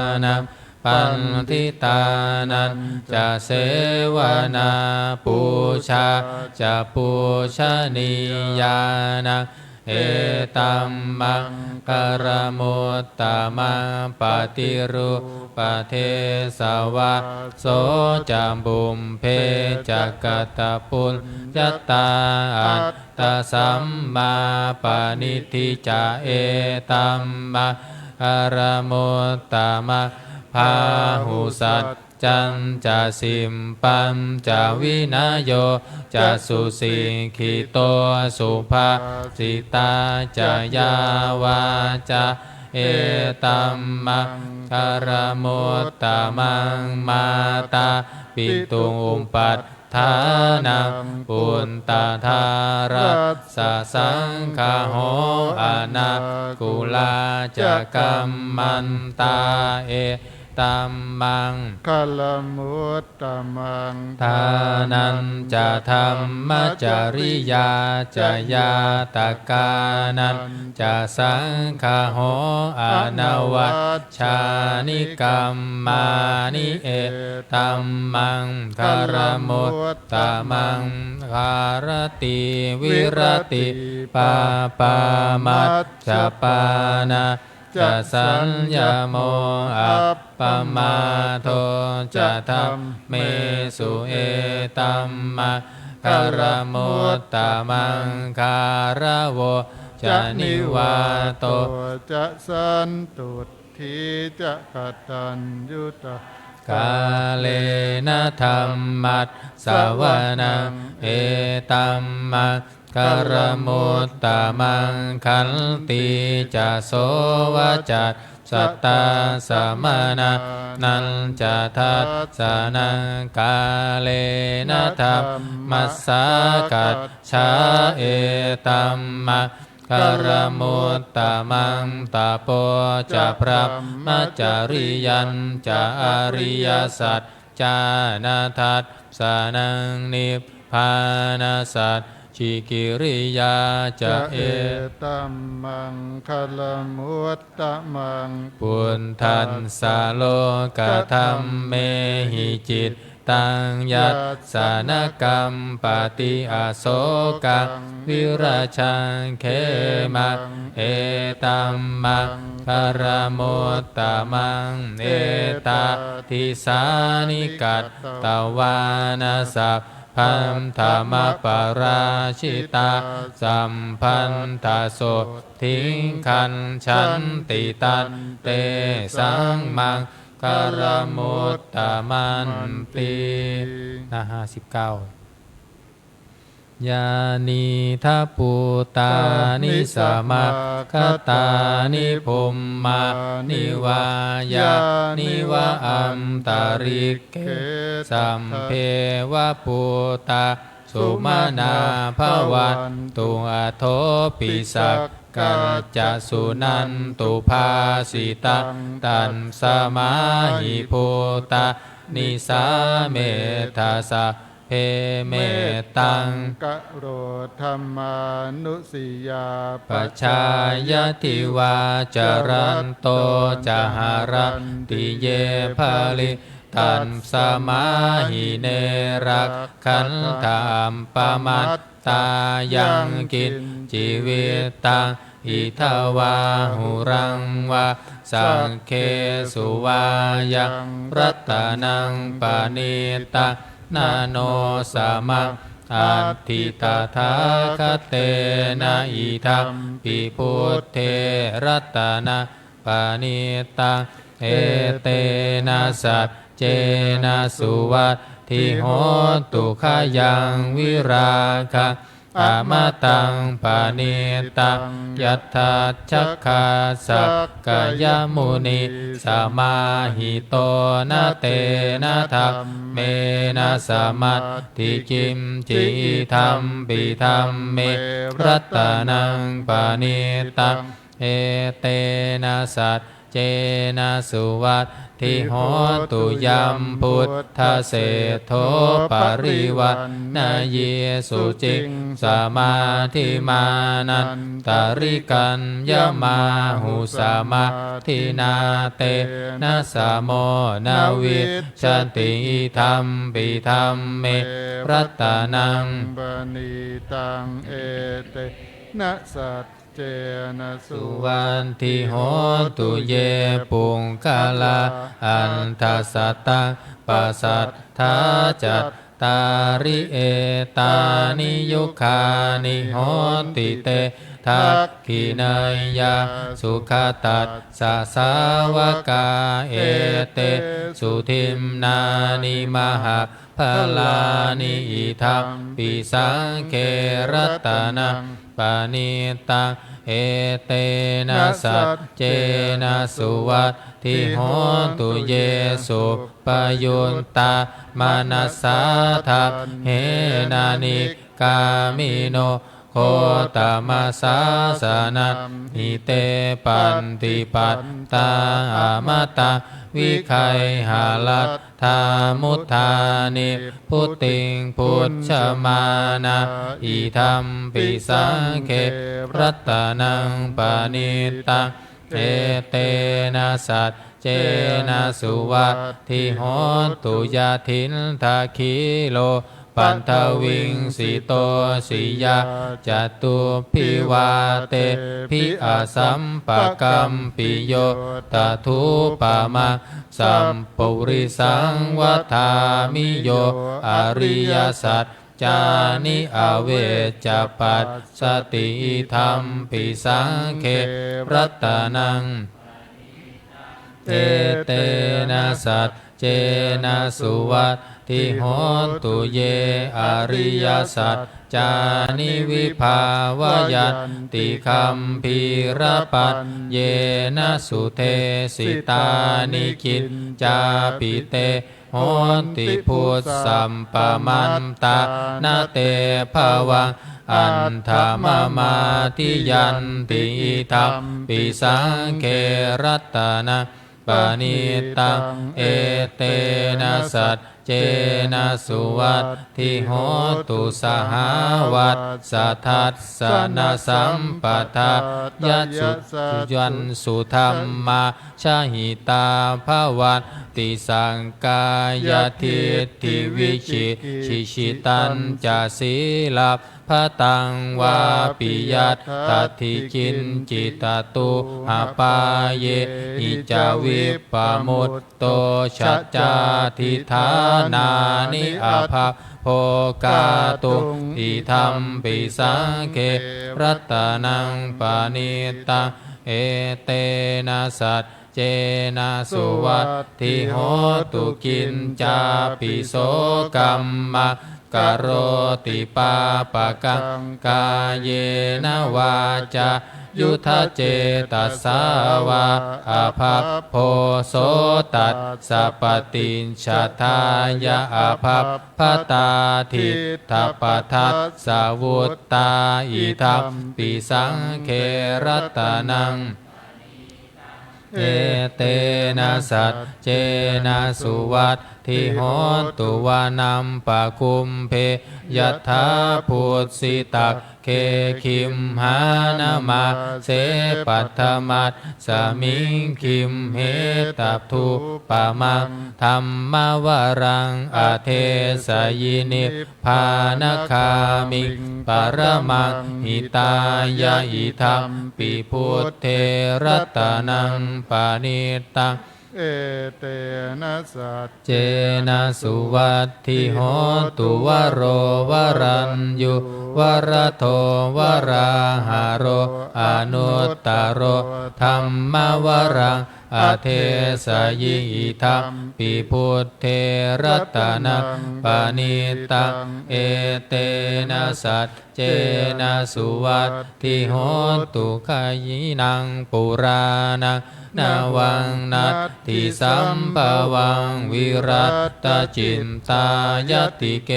นังปันทิตานันจะเสวนาปูชาจะปูชนียานังเอตัมมังกรมุตตมังปฏิรูปเทสวะโสจัมบุมเพจักตปุญญตาอัตตสัมมาปณิทิจาเอตัมมังกรมุตตมังพาหุสัจจันจะสิมปัมจะวินโยจะสุสิขิโตสุภาสิตาจะยาวาจาเอตัมมังคารมุตตมังมาตาปิตุงปัฏฐานังปุณตธารัสสะสังฆโหอานากุลาจะกัมมันตาเอตัมมังกัลมุตตมังทานันจะธรรมจริยาจะยาตกานันจะสังฆโหอนวัชชานิกัมมานิเอตัมมังคารมุตตมังคารติวิรติปาปามัจจปานาจะสัญญโมอัปปมาโทจะธัมเมสุเอตัมมังคารมุตตมังคารโวจะนิวาโตจะสันตุทีจะกัตตัญยุตกาเลนะธรรมัสสวนังเอตัมมังกรมุตตมังขันติจะโสวจัตสัตตาสมนานันจะทัสสะนังกาเลนะธรรมัสสกัจฉาเอตัมมังกรมุตตมังตาโปจะพระมจริยันจะอริยสัจจานาทัสสะนังนิพพานาสัจชิกิริยาจะเอตัมมังคลมุตตมังปุณทันสาโลกธรรมเมหิจิตตังยัสสานกรรมปฏิอาโศกังวิราชังเขมังเอตัมมังคารมุตตมังเอตาทิสานิกัตตวานาสัพพันธรรมปราชิตาสัมพันธโสทิงขันชันติตันเตสังมังกรมุตตมันตินะ59ยานิทัพพุตานิสมาคตานิภูมมานิวายานิวะอัมตาริเกสัมเพวะปุตาสุมานาภวันตุอะโทปิสักกัจจสุนันตุภาสิตังตันสมาหิภูตานิสาเมธาสะเพเมตังกะโรธรรมานุสิยาปัจฉายติวาจารันโตจหารันติเยภาลิตันสมาหิเนรักขันธามปมัตตายังกินชีวิตตังอิทาวาหุรังวาสังเคสุวายังรัตนังปานิตานาโนสมังอัตถิตถาคเตนะอิทัมปิพุทเทรัตนะปานิตังเอเตนะสัจเจนะสุวัตถิโหตุขยังวิราคะอมตังปานิตังยัตถาชัคคาสักกายมุนิสมาหิโตนะเตนะธัมเมนะสมัตถิจิมจิธัมปิธัมเมรัตนังปานิตังเอเตนะสัจเจ นะสุวัตทิโหตุยัมพุทธเศโธปริวัณนาเยสุจิงสมาธิมานันตริกันยมาหุสมาทินาเตนะสะโมนาวิชติธรรมปิธรรมเมรัตนังปณิตังเอเตนะสัจเจนะสุสุวันทิโหตุเยปุงกาลาอันทัสสะตังปัสสัทธาจัตตาริเอตานิยุคานิโหติเตทักขินายาสุขตัสสะสาวกาเอเตสุทิมนานิมหาพลานิอิทัมปิสังเครัตนังปานิตังเอเตนะสัจเจนะสุวัตทิโหตุเยสุปยุนตามานัสสาทัพเหนานิกามิโนโคตมัสสาสนะหิเตปันติปัตตาอมตะวิคัยหาลัตถามุทธานิพุตติงพุทธมานะอิธัมปิสังเครัตนังปานิตังเอเตนะสัจเจนะสุวัตทิโหตุยาทินทาคิโลปันทวิงสิโตสิยาจตุพิวาเตพิอาสัมปะกัมปิโยตทุปามาสัมปุริสังวัฏามิโยอริยสัจจานิอเวจปัสสติธรรมปิสังเครัตนังเอเตนะสัจเจนะสุวัตทิโหตุเยอริยสัจจานิวิภาวยันติคัมภีรปัตเยนะสุเทสิตานิคินจาปิเตโหติพุทธัมปมันตานาเตภวังอันธรรมมาทิยันติธรรมปิสังเครัตนะปานิตังเอเตนะสัจเจนะสุวัตทิโหตุสหวัตสัทธัสสะนะสัมปทายัสสุยันสุธรรมาชาหิตาภวันติสังกายทิฏฐิวิชิชิชิตันจาสีลาภตังวาปิยัตตัทธิกินจิตตุหาปาเยอิจาวิปปมุตโตชัจจาทิธานานิอาภาโภกาตุอิธัมปิสังเครัตนังปานิตังเอเตนะสัจเจนะสุวัตทิโหตุกินจาปิโสกัมมะกโรติปาปะกังกายเยนะวาจายุทธเจตัสสาวาอาภาโพโสตัสสะปตินชาทายะอาภาพตาทิฏฐปทัสสะวุตตาอิทัมปิสังเครัตนังเอเตนะสัจเจนะสุวัตทิโหตุวานัมปะคุมเพยัตถาพุทธิตักเคคิมหานามาเสปัตถมัสสมิงคิมเหตัพทุปะมังธรรมวรังอเทสยินิพานคามิงปรมังหิตายะอิธัมปิพุทเทรัตนังปานิตังเอเตนะสัจเจนะสุวัตทิโหตุวโรวรัญยุวรโทวราหาโรอนุตตโรธัมมวรังอเทสยิธัมปิพุทเทรัตนังปานิตังเอเตนะสัจเจนะสุวัตทิโหตุขยินังปุรานัง นาวังนัตติสัมภวังวิรัตตจินตายติเก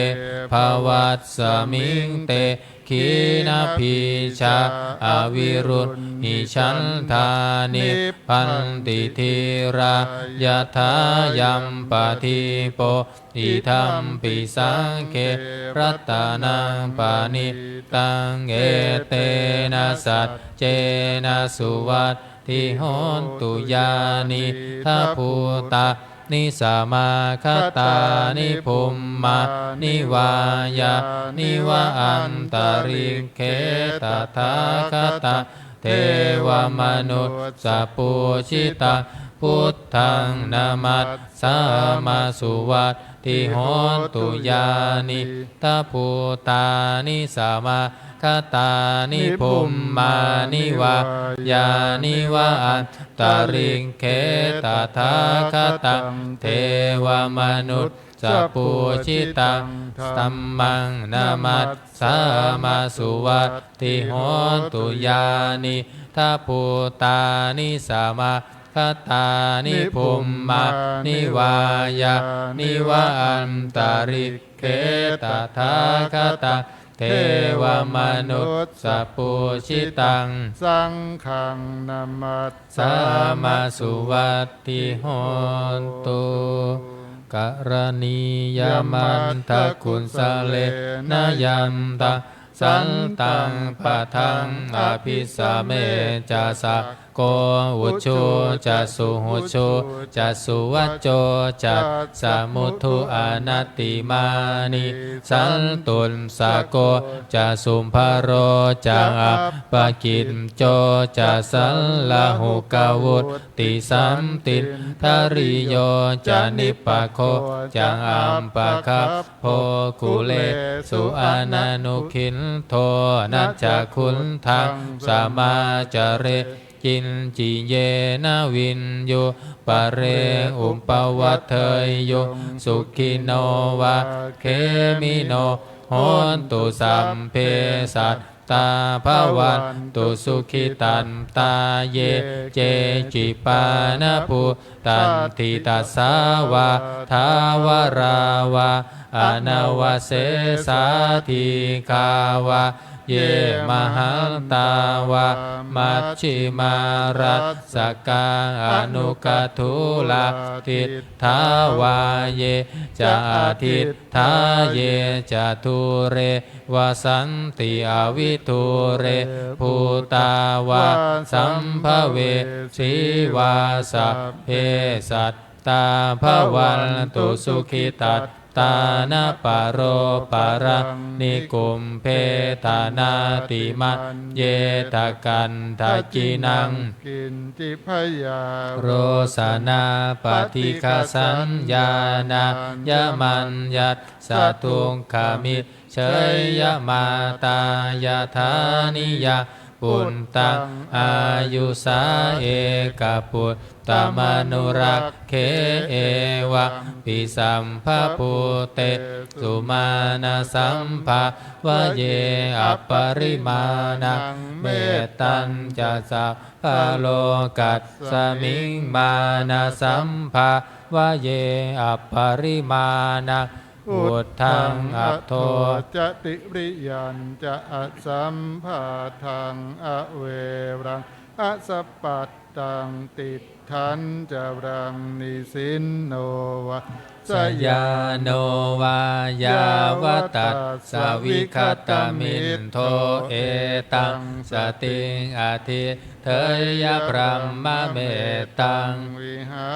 ภวัตสมิงเตขีนาพีชาอวิรุณหิชันธานิพันติธีรายะถายัมปะทิโปอิธัมปิสังเขรัตนังปานิตังเอเตนะสัจเจนะสุวัตติโหนตุยานิทัพพุตานิสามาคตานิภูมมานิวายานิวะอันตริเขตถาคตาเทวมนุษย์สัพพุชิตาพุทธังนามัสสามาสุวัตติโหนตุยานิทัพพุตานิสามาคตานิภูมมานิวายานิวะอันตริเขตถาคตาเทวมนุษย์สัพพุชิตังสัมมังนามัสสามาสุวัตติโหนตุยานิทัพพุตานิสามาคตานิภูมมานิวายานิวะอันตริเขตถาคตาเทวมนุษย์สัพพุชิตังสังฆังนามัสสามาสุวัตติโหนตุกรณียมันทกุลสะเลนะยันตะสันตังปะทังอภิสเมจะสะโกวุชูจะสุหุชูจะสุวัจโจจะสมุทุอนัตติมานิสันตุลสะโกจะสุมภโรจะอัปปกิจโจจะสัลลหุกวุตติสัมติทาริโยจะนิปปะโคจะอัมปะคัพโพกุเลสุอานานุคินโทนัจจคุนทังสมาจเรกินจิเยนะวินโยปะเรอุปวัตเทยโยสุขิโนวะเคมิโนโหนตุสัมเพสัตตาภวันตุสุขิตันตาเยเจจิปานะภูตันติตัสสาวะทาวราวะอนาวเสสาธิคาวะเยมหันตาวะมัชฌิมารัสสกาอนุกัทุลาทิฏฐาวาเยจะทิฏฐาเยจะทุเรวสันติอวิทุเรภูตาวะสัมภเวสีวาสัพเพสัตตาภวันตุสุขิตัตตานะปะโรปะระนิกุมเพทานาติมัเยตกันทัจจินังกินจิพยาโรสนาปฏิฆาสัญญานายมันยัตสตุงขามิเชยยมาตายาธานิยาปุตตังอายุสาเอกปุตตมนุรักเขเอวะปิสัมภพุเตสุมาณสัมภวะเยอปริมาณังเมตตัญจะสัพพะโลกัสสมิงมานะสัมภวะเยอปริมาณังอุทธังอัปโทจะติริยันจะอัสสัมภาทังอเวรังอสัปปัตตังติทันจะรังนิสินโนวะสยาโนวายาวตัสสวิคตมินโทเอตังสติงอาทิเทยพรัมมะเมตังวิหา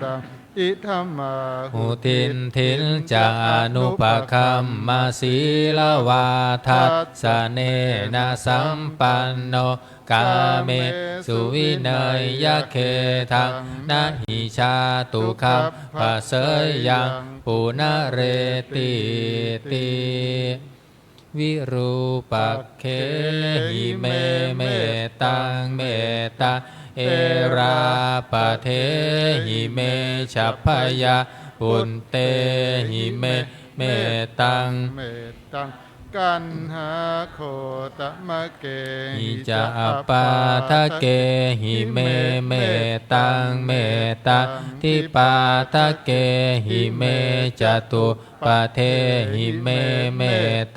รังอิธัมมาหุทินทินจานุปคัมมาศีลวาทัสสะเนนะสัมปันโนกาเมสุวินัยยะเคทังนะหิชาตุคัมปะเสยยังปุณเรติติวิรูปักเขหิเมเมตังเมตตาเอราปะเทหิเมฉัพพยาปุนเตหิเมเมตัง กันหาโคตมะเก หิจะอัปปาทะเกหิเมเมตังเมตะทิปาทะเกหิเมจตุปะเทหิเมเม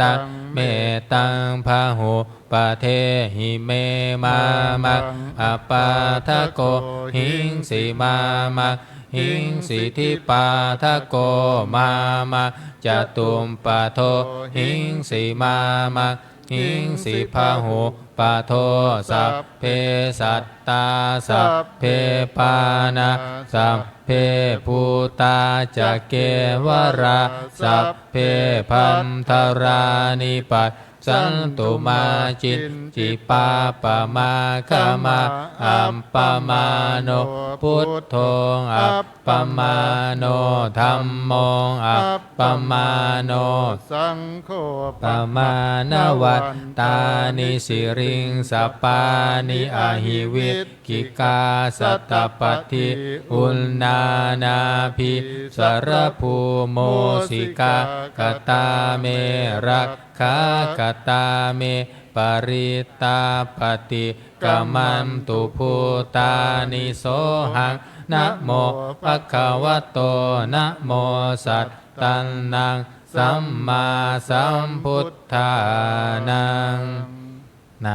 ตังเมตังพาหุปะเทหิเมมามังอัปปาทะโกหิงสีมามังหิงสิทิปาทะโกมามังจตุมปะโทหิงสีมามังหิงสิพาหุปะโทสัพเพสัตตาสัพเพปานาสัพเพภูตาจะเกวราสัพเพพันธรานิปัสสันตุมาจิตจิปาปะมาคามาอัปปมาโนพุทโธอัปปมาโนธัมโมอัปปมาโนสังโฆปะมาณวัตตานิสิริงสัปปานิอหิวิตกิกาสัตตปัตติอุลนานาภิสรภูโมสิกากตาเมรักขากตาเมปริตาปฏิกัมมันตุภูตานิโสหังนะโมภะคะวะโตนะโมสัตตันนังสัมมาสัมพุทธานังหน้า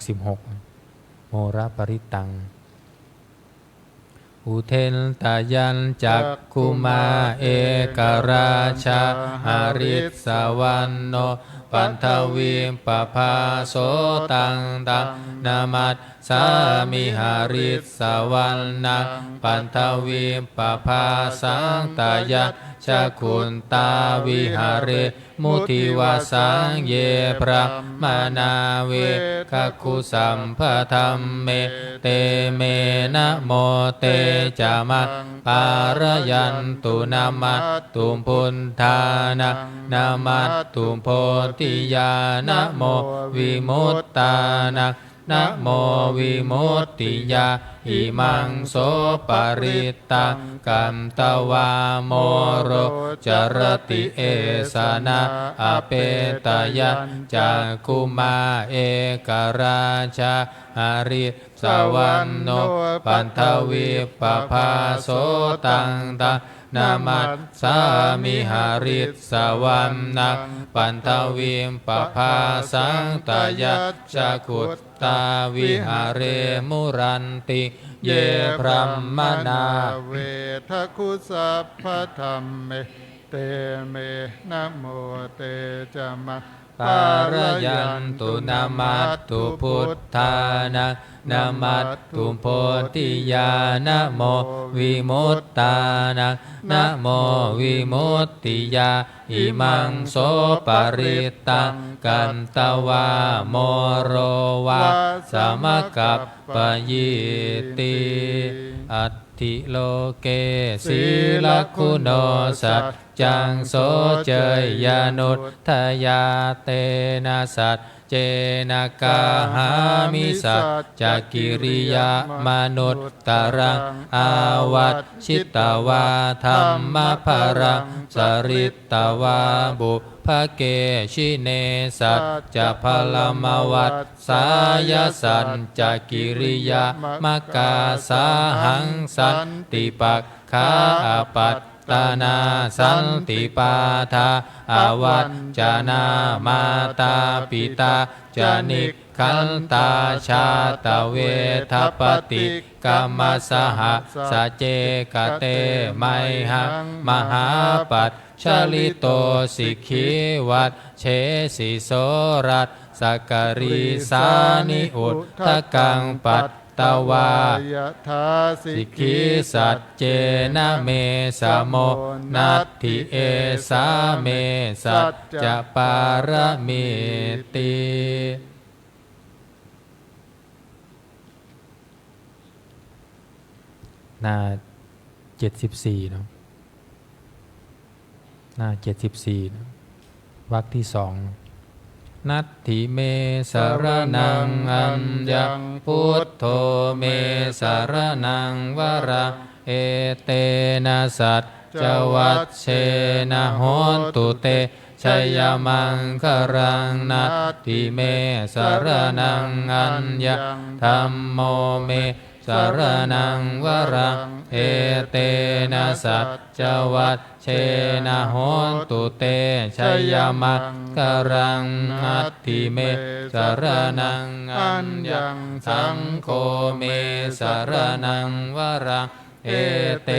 66โมระปริตังอุเทนตายันจักคุมาเอกราชาหาริสวันโนปันทวีปภาโสตังตังนามัสสามิหาริสวันนังปันทวีปภาสังตายัตชะคุนตาวิหาเรมุทิวาสังเยพระมานาเวคคุสัมภธัมเมเตเมนะโมเตจามะปารยันตุนามัตตุพุทธานะนามัตตุโพธิญาณโมวิมุตตานะนะโมวิมุตติยาอิมังโสปริตังกัมตวาโมโรจรติเอสนะอเปตยัญจักคุมาเอกราชาหาริสวันโนปันทวีปภาโสตังตังนามัสสามิหาริสวันนังปันทวีปภาสังตยัจจคุตตาวิหาเรมุรันติเยพรัมมนาเวทคุสัพพธัมเมเตเมนะโมเตจามะปารยันตุนามัตตุพุทธานะนามัตตุโพธิญาณโมวิมุตตานะนะโมวิมุตติยาอิมังโสปริตังกันตวาโมโรวะสมกัปปยิติอัตติโลเกศีลคุณโนสัจจังโสเจยานุทธยาเตนะสัจเจนะกาหามิสัจจกิริยามนุตตรังอาวัชชิตวาธัมมภรังสริตวาบุภเกชิเนสัจจะพลมวัตสายสัจจกิริยามกาสาหังสันติปักขาปัตตานาสันติปาทาอาวัจจานามาตาปิตาจานิขันตาชาตเวทปติกัมมสหสเจกเตไมหังมหาปัตชลิโตสิกขิวัตเชสิโสรัตสกริสานิอุทธกังปัตตวายทาสิกขิสัจเจนะเมสะโมนัตถิเอสาเมสัจจะปารมิติหน้า74เนาะหน้า74นะวรรคที่2นัตถิเมสรนังอัญญังพุทโธเมสรนังวราเอเตนะสัจจวัชเชนะโหนตุเต ชัยมังคารังนัตถิเมสรนังอัญญธัมโมเมสรนังวรังเอเตนะสัจจวัตเชนะโหนตุเตชัยมังคารังนัตถิเมสรนังอัญญสังโฆเมสรนังวรังเอเต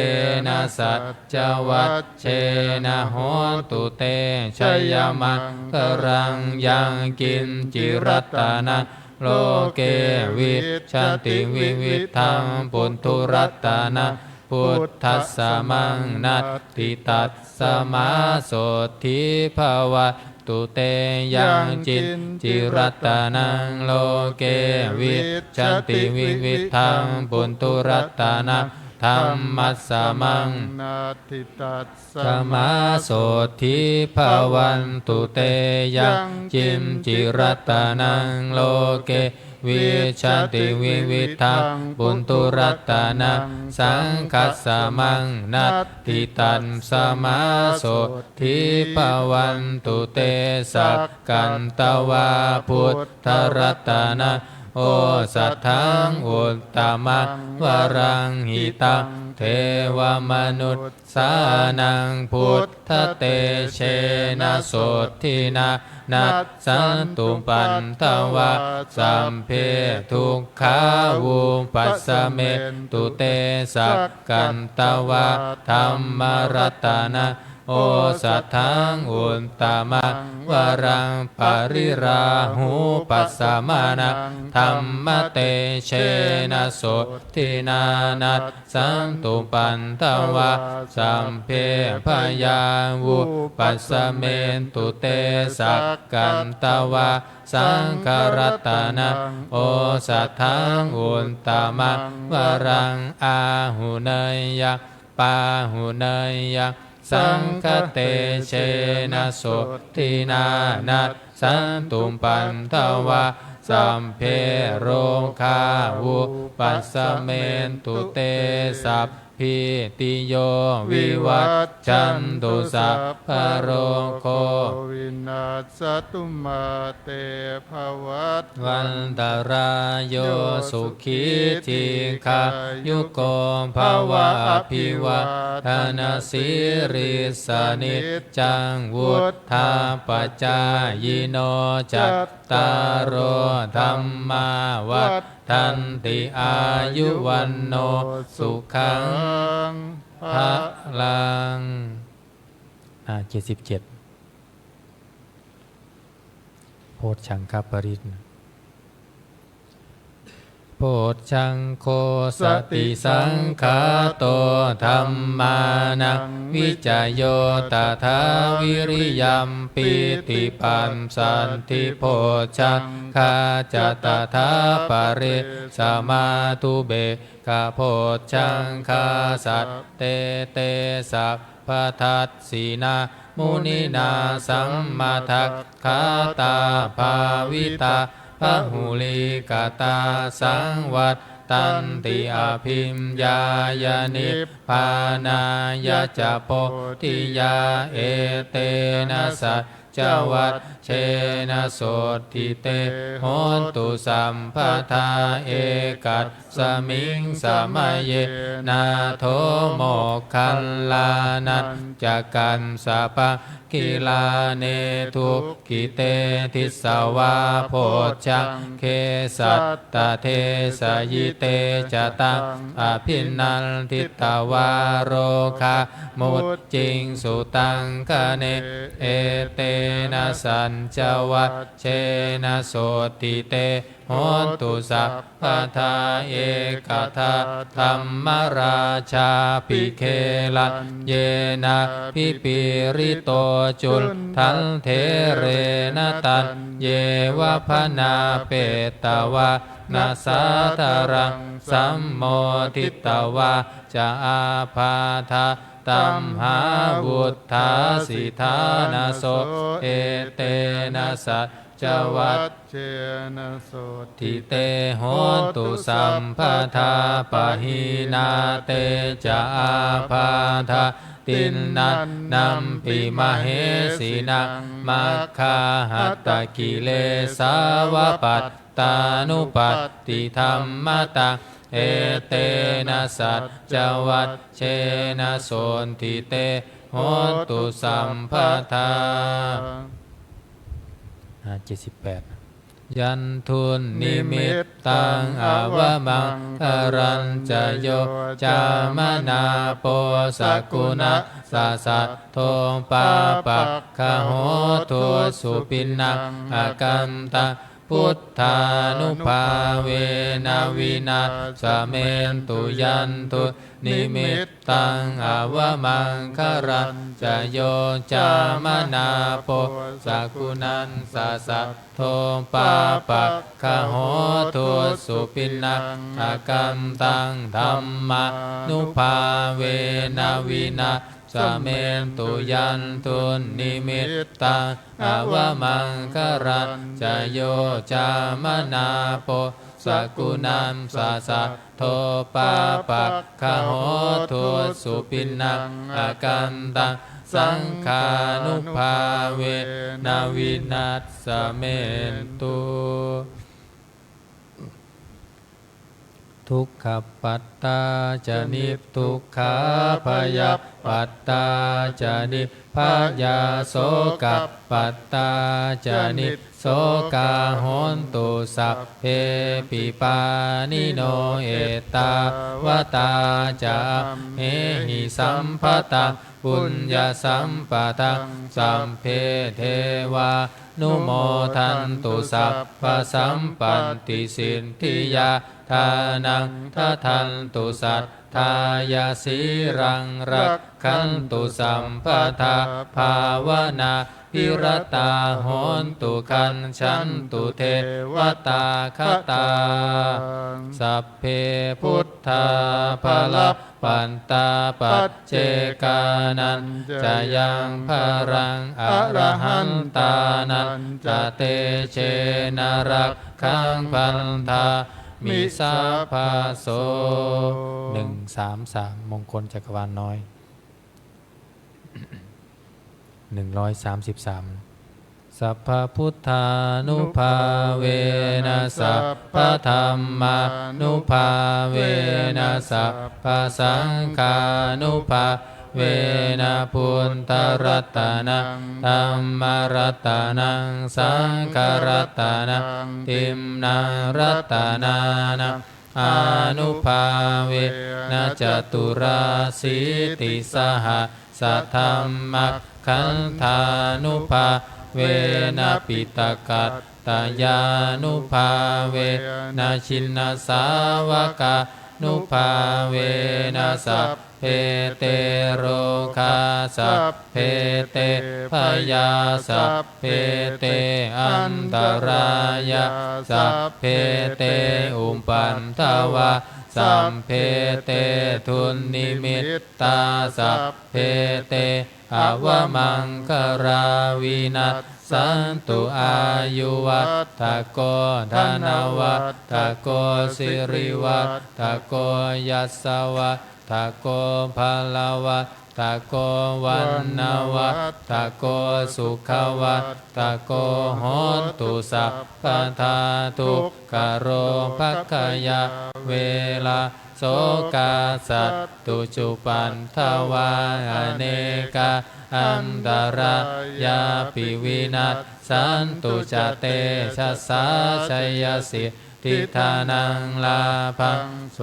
นะสัจจวัตเชนะโหนตุเตชัยมังคารังยังกินจิรัตตานังโลเกวิชันติวิวิธังปุณทุรัตตานังพุทธัสสะมังนัตติตัสสมาโสทิภวะตุเตยังจิตจิรัตตานังโลเกวิชันติวิวิธังปุณทุรัตตานังธัมมัสสะมังนัตติตัสสมาโสทิภวันตุเตยังจิมจิรัตตานังโลเกวิชันติวิวิธังปุณทุรัตตานังสังคัสสะมังนัตติตัสสมาโสทิภวันตุเตสักกันตวาพุทธรัตตานังโอสัทธังอุตตมังวรังหิตังเทวมนุษย์สานังพุทธเตเชนะโสทินานัสสันตุปันตวะสัมเพทุกขาวุปัสสะเมตุเตสักกันตวะธัมมรัตตานะโอสัทธังอุตตมังวรังปริราหูปัสสะมานังธัมมเตเชนะโสทินานัสสันตุปันตวะสัมเพพยาวุปัสสะเมตุเตสักกันตวะสังฆรัตตานังโอสัทธังอุตตมังวรังอาหุเนยยะปาหุเนยยะสังฆเตเชนะโสทินานัสสันตุปันทวะสัมเพโรคาวุปัสสะเมตุเตสัพพิติโยวิวัชชันตุสัพพะโรโควินาศตุมาเตภวัตวันตรายโยสุขีทีคายุโกภวะอภิวาทนาสิริสนิจจังวุฒาปัจจายโนจัตตารโอธัมมาวัฏทันติอายุวันโนสุขังภะลัง77โพชฌังคปริตโพชฌังโฆสติสังขาโตธัมมานังวิจโยตถาวิริยัมปิติปัสสันติโพชฌังคาจตถาปริสมาตุเบกะโพชฌังคาสัตเตเตสัพพทัสสีนามุนินาสัมมาทัคขาตาภาวิตาพหุลิกตาสังวัตตันติอภิมยายานิพพานายะจะโพธิยาเอเตนะสัจจวัตเชนะโสติเตโหนตุสัมปทาเอกัสสมิงสมัยเยนาโทโมคคัลลานัจจกันสะปะกิลาเนทุกิเตทิสวาโพชฌังเคสัตตะเทสยิเตจตังอภินันทิตวาโรคามุจจิงสุตังคเนเอเตนะสัญจวัตเชนะโสติเตโหนตุสัพพทาเอกทาธัมมราชาปิเคลันเยนะพิปิริโตจุลทันเทเรนตันเยวะพนาเปตวะนาสาธารังสัมโมทิตวะจะอาภาธาตัมหาวุฒาสิทานาโสเอเตนะสัจจ จวัต เชนะโสติ ทิเตโหตุสัมปทาปะหินาเตจะอาพาธาตินนันนัมปิมเหสีนังมัคคาหัตตกิเลสาวปัตตานุปัตติธรรมตังเอเตนะสัจจวัตเชนะโสติเตโหตุสัมปทา78ยันทุนนิมิตตังอวมังคารัญจโยจามนาโปสกุณะสะสัทโทปาปักขโหทุสุปินังอากัมตะพุทธานุภาเวนะวินาสเมนตุยันตุนิมิตตังอวมังคารัญจโยจามนาโปสกุณันสะสัทโทปาปักขโหทุสุปินังอากัมตังธัมมานุภาเวนะวินาสเมนตุยันตุนิมิตตังอวมังคารัญจโยจามนาโปสกุณัมสะสัทโทปาปักขโหทุสุปินังอากัมตังสังขานุภาเวนะวินัสสเมนตุทุกขปัตตาจนิทุกขาพยาปัตตาจนิพยาโสกปัตตาจนิโสกาโหนตุสัพเพปิปานิโนเอตาวตาจาเมหิสัมภตังปุญญสัมปะทังสัมเพเทวานุโมทันตุสัพพสัมปันติสิทธิยาทานังทัทันตุสัทธายาสีรังรักขันตุสัมปทาภาวนาพิรตาโหนตุคันฉันตุเทวตาคตาสัพเพพุทธาภลปันตาปัจเจกานันจะยังภรังอรหันตานันจะเตเชนรักขังพันธามิสาภาโส133มงคลจักรวาลน้อย133สัพพพุทธานุภาเวนะสัพพธัมมานุภาเวนะสัพพสังฆานุภาเวนะพุทธรัตนังธัมมรัตนังสังฆรัตนังติมนังรัตนานังอนุภาเวนะจตุราสีติสหสัทธัมมัคขันธานุภาเวนะปิตกัตตายานุภาเวนะชินสาวกานุภาเวนะสัพเพเตโรคาสัพเพเตพยาสัพเพเตอันตรายาสัพเพเตอุปปันทวาสัมเพเตทุนนิมิตตาสัพเพเตอวมังคาราวินัสสันตุอายุวัฏโกธนวัฏโกสิริวัฏโกยัสสวัฏโกภลวัฏโกวันนาวัฏโกสุขวัฏโกโหนตุสัพพทาทุกขโรภัคคยาเวลาโสกาสัตตุจุปันทวาอเนกาอันตรายาปิวินัสสันตุจเตชะสาชัยสิทธิธานังลาภังโส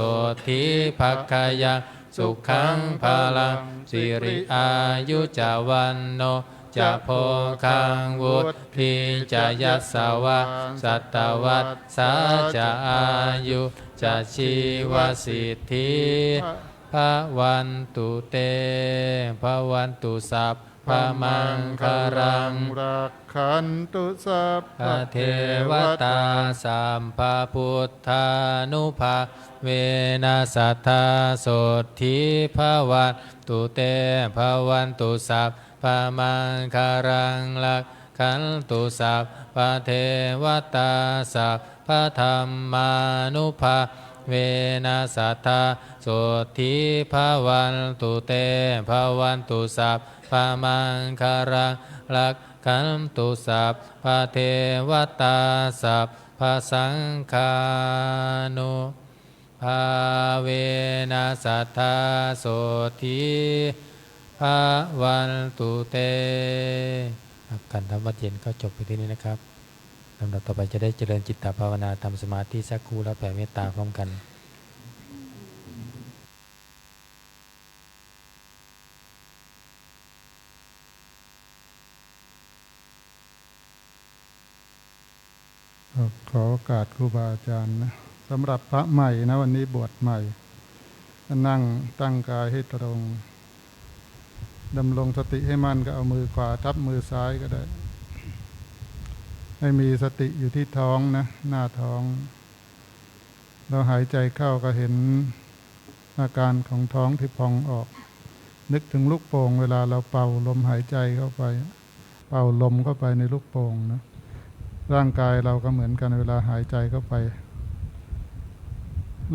ธิภัคคยาสุขังพลังสิริอายุจาวันโนจะโพคังวุฒิจะยัสสวะสัตตวัตสาจะอายุจะชีวสิทธิภวันตุเตภวันตุสัพพมังคารังรักขันตุสัพพเทวตาสัมภพุทธานุภาเวนัสสัทธาโสทิภวันตุเตภวันตุสัพพมังคารังลัก ขันตุสัพพะเทวตาสัพพะธรรมานุภาเวนัสสัทธาโสทิภาวันตุเตภาวันตุสัพพะมังคารังลักขันตุสัพพะเทวตาสัพพะสังฆานุภาเวนัสสัทธาโสทิภาวันตุเตการทำวัดเย็นก็จบไปที่นี้นะครับลำดับต่อไปจะได้เจริญจิตตภาวนาทำสมาธิสักครู่แล้วแผ่เมตตาพร้อมกันขอโอกาสครูบาอาจารย์นะสำหรับพระใหม่นะวันนี้บวชใหม่นั่งตั้งกายให้ตรงดำรงสติให้มั่นก็เอามือขวาทับมือซ้ายก็ได้ให้มีสติอยู่ที่ท้องนะหน้าท้องเราหายใจเข้าก็เห็นอาการของท้องที่พองออกนึกถึงลูกโป่งเวลาเราเป่าลมหายใจเข้าไปเป่าลมเข้าไปในลูกโป่งนะร่างกายเราก็เหมือนกันเวลาหายใจเข้าไป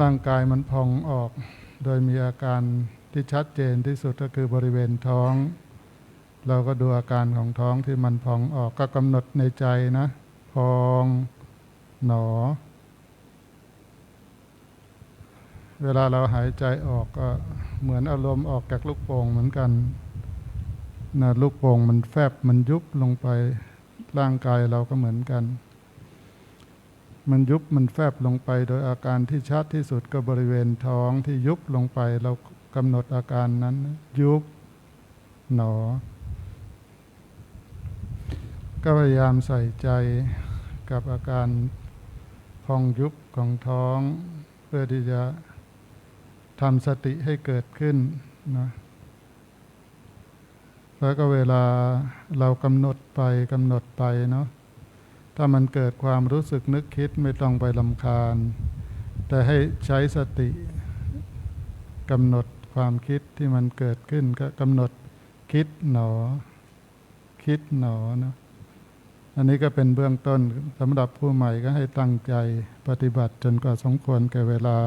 ร่างกายมันพองออกโดยมีอาการที่ชัดเจนที่สุดก็คือบริเวณท้องเราก็ดูอาการของท้องที่มันพองออกก็กำหนดในใจนะพองหนอเวลาเราหายใจออกก็เหมือนอารมณ์ออกจากลูกโป่งเหมือนกันนะลูกโป่งมันแฟบมันยุบลงไปร่างกายเราก็เหมือนกันมันยุบมันแฟบลงไปโดยอาการที่ชัดที่สุดก็บริเวณท้องที่ยุบลงไปเรากำหนดอาการนั้นยุบหนอก็พยายามใส่ใจกับอาการพองยุบของท้องเพื่อที่จะทำสติให้เกิดขึ้นนะแล้วก็เวลาเรากำหนดไปเนาะถ้ามันเกิดความรู้สึกนึกคิดไม่ต้องไปรำคาญแต่ให้ใช้สติกำหนดความคิดที่มันเกิดขึ้นก็กำหนดคิดหนอคิดหนอนะอันนี้ก็เป็นเบื้องต้นสำหรับผู้ใหม่ก็ให้ตั้งใจปฏิบัติจนกว่าสมควรแก่เวลา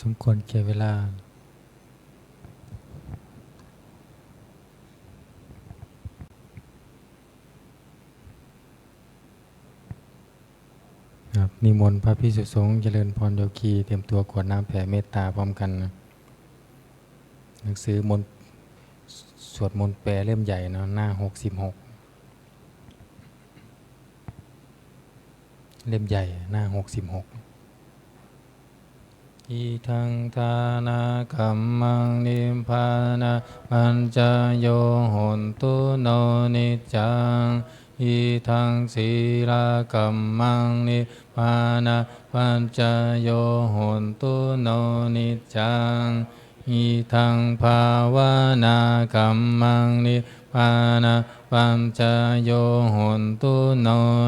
สมควรแก่เวลาครับนิมนต์พระภิกษุสงฆ์เจริญพรโยคีเตรียมตัวกรวดน้ำแผ่เมตตาพร้อมกันนะหนังสือมนต์สวดมนต์แปลเล่มใหญ่เนาะหน้า66เล่มใหญ่หน้า66อิทังทานาคัมมังนิพพานะปัญจโยโหนตุโนนิจจังอิทังศีลาคัมมังนิพพานะปัญจโยโหนตุโนนิจจังอิทังภาวนาคัมมังนิพพานะปัญจโยโหนตุโน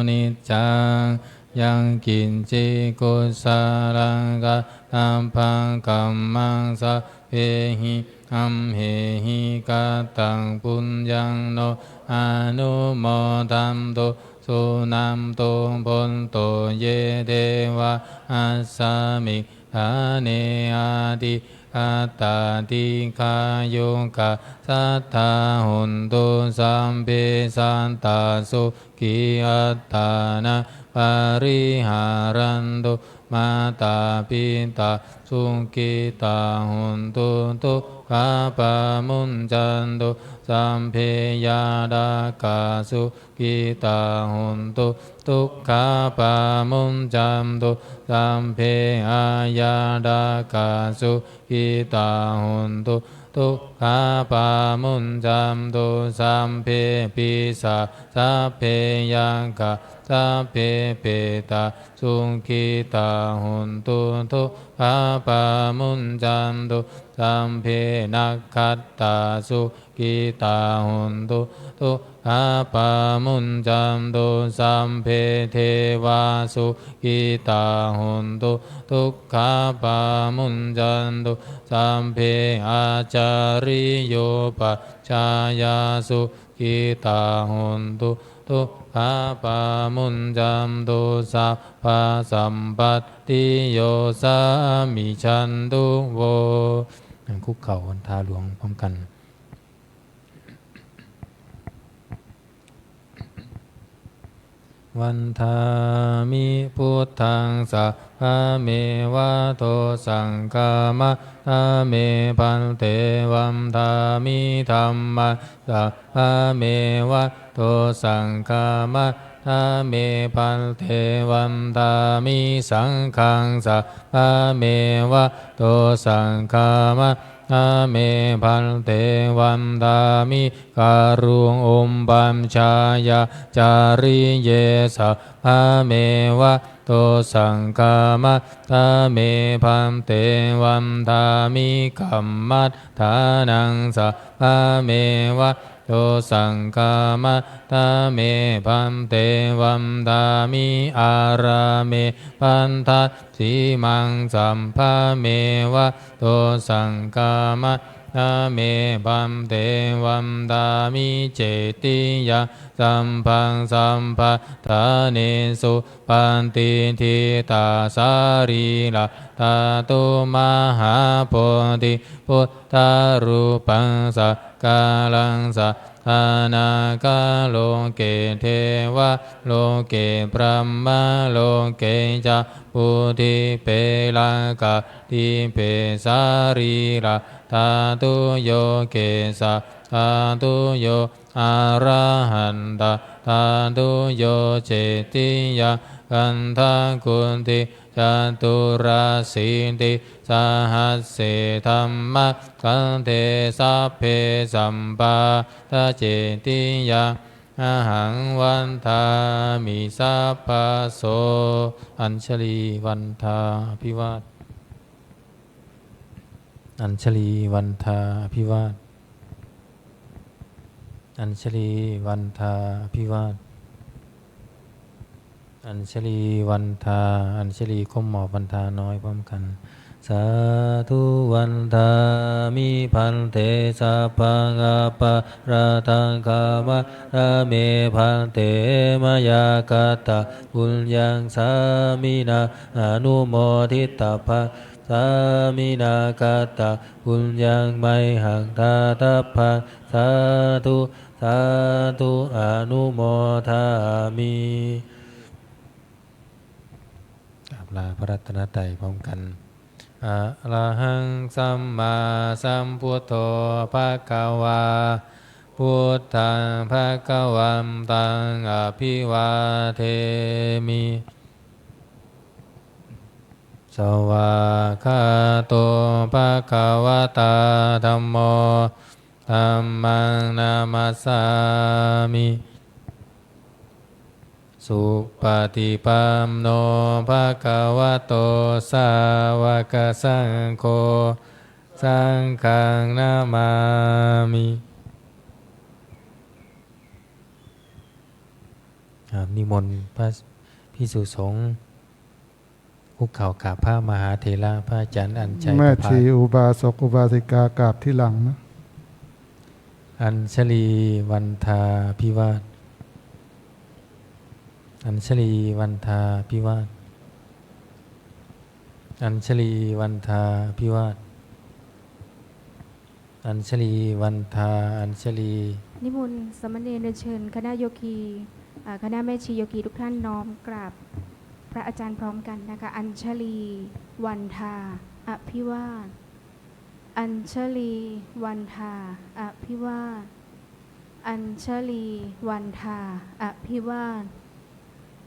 นิจจังยังกินจิกุสาลังกะตัมพังกัมมังสัพเพหิอัมเหหิกาตังปุญญังโนอนุโมทันตุสุนัมตุพนตุเยเดวะอัสสมิทาเนอาติอัตตาติคายุกะสัทธาหุนตุสัมเปสันตาสุขิอัตตานะปาริหารันตุมาตาปิตาสุขิตาหุนตุทุกขาปะมุญจันตุสัมเพยาดากาสุขิตาหุนตุทุกขาปะมุญจันตุสัมเพอายาดากาสุขิตาหุนตุทุกขาปะมุญจันตุสัมเพปิสาสัพเพยังกะสัพเพเปตาสุขิตาหุนตุทุกขาปะมุญจันตุสัมเพนักขัตตาสุขิตาหุนตุทุกขาปะมุญจันตุสัมเพเทวาสุขิตาหุนตุทุกขาปะมุญจันตุสัมเพอาจาริโยปัจจายาสุขิตาหุนตุทุกขาปะมุญจันตุสัพพะสัมปัตติโยสามิชันตุโวนั่งคุกเข่าวันทาหลวงพร้อมกันวันทามิพุทธังสัพพะเมวะโตสังฆามะทาเมพันเตวัมทามิธัมมะสัพพะเมวะโตสังฆามะทาเมพันเตวัมทามิสังฆังสัพพะเมวะโตสังฆามะทาเมพันเตวันทามิการุงอุมบัมชายาจาริเยสัพพะเมวะโตสังฆามะทาเมพันเตวันทามิกัมมัฏฐานังสัพพะเมวะโตสังฆามะทาเมพันเตวันทามิอาราเมพันทัสสีมังสัมภะเมวะโตสังฆามะทาเมพันเตวันทามิเจติยาสัมพังสัมภะทาเนสุปันติทิตาสารีลาตาตุมหาโพธิพุทธารูปังสักกาลังสัทธานาคาโลเกเทวะโลเกพรหมโลเกจะปุถิเปลากาทิเปสารีลาธาตุโยเกสะธาตุโยอะระหันตะธาตุโยเจติยะกันทากุณติจตุราสีติสหัสเสธัมมะกันเทสัพเพสัมปาทะเจติยะอะหังวันทามิสัพพะโสอัญชลีวันทาภิวาทอัญชลีวันทาภิวาทอัญชลีวันทาภิวาทอัญชลีวันทาอัญชลีก้มหมอบวันทาน้อยพร้อมกันสาธุวันทามิพันเตสัพพังอปะระทังคามะระเมพันเตมยากตะปุญญังสามินาอนุโมทิตาภะส ามินาคาตาปุญญังไมหังทาทัพพะสาธุสาธุอนุโมทามิกราบลาพระรัตนตรัยพร้อมกันอะระหังสัมมาสัมพุทโธภะคะวาพุทธังภะคะวันตังอภิวาเทมิสวากขาโตภะคะวะตาธัมโมธัมมังนามัสสามิสุปฏิปันโนภะคะวะโตสาวกสังโฆสังฆังนามามินิมนต์พระภิกษุสงฆ์คุกเข่ากราบพระมหาเถระพระอาจารย์อัญชัย แม่ ประภา ชีอุบาสกอุบาสิกากราบที่หลังนะ อัญชลีวันทาพิวาทอัญชลีวันทาพิวาทอัญชลีวันทาพิวาทอัญชลีวันทาอัญชลี นิมนต์สามเณรเชิญคณะโยคีคณะแม่ชีโยคีทุกท่านน้อมกราบพระอาจารย์พร้อมกันนะคะอัญชลีวันทาอภิวาทอัญชลีวันทาอภิวาทอัญชลีวันทาอภิวาท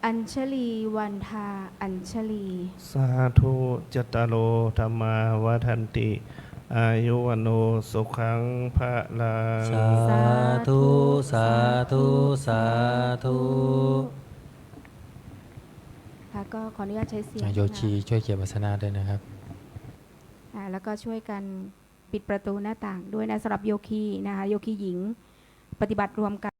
อัญชลีวันทาอัญชลี สาธุจตารโอธรรมาวทันติ อายุวันโนสุขังพระลัง สาธุสาธุสาธุ ค่ะก็ขออนุญาตใช้เสียง โยชีช่วยเก็บวัสนาด้วยนะครับ แล้วก็ช่วยกันปิดประตูหน้าต่างด้วยนะสำหรับโยคีนะคะโยคีหญิงปฏิบัติรวมกัน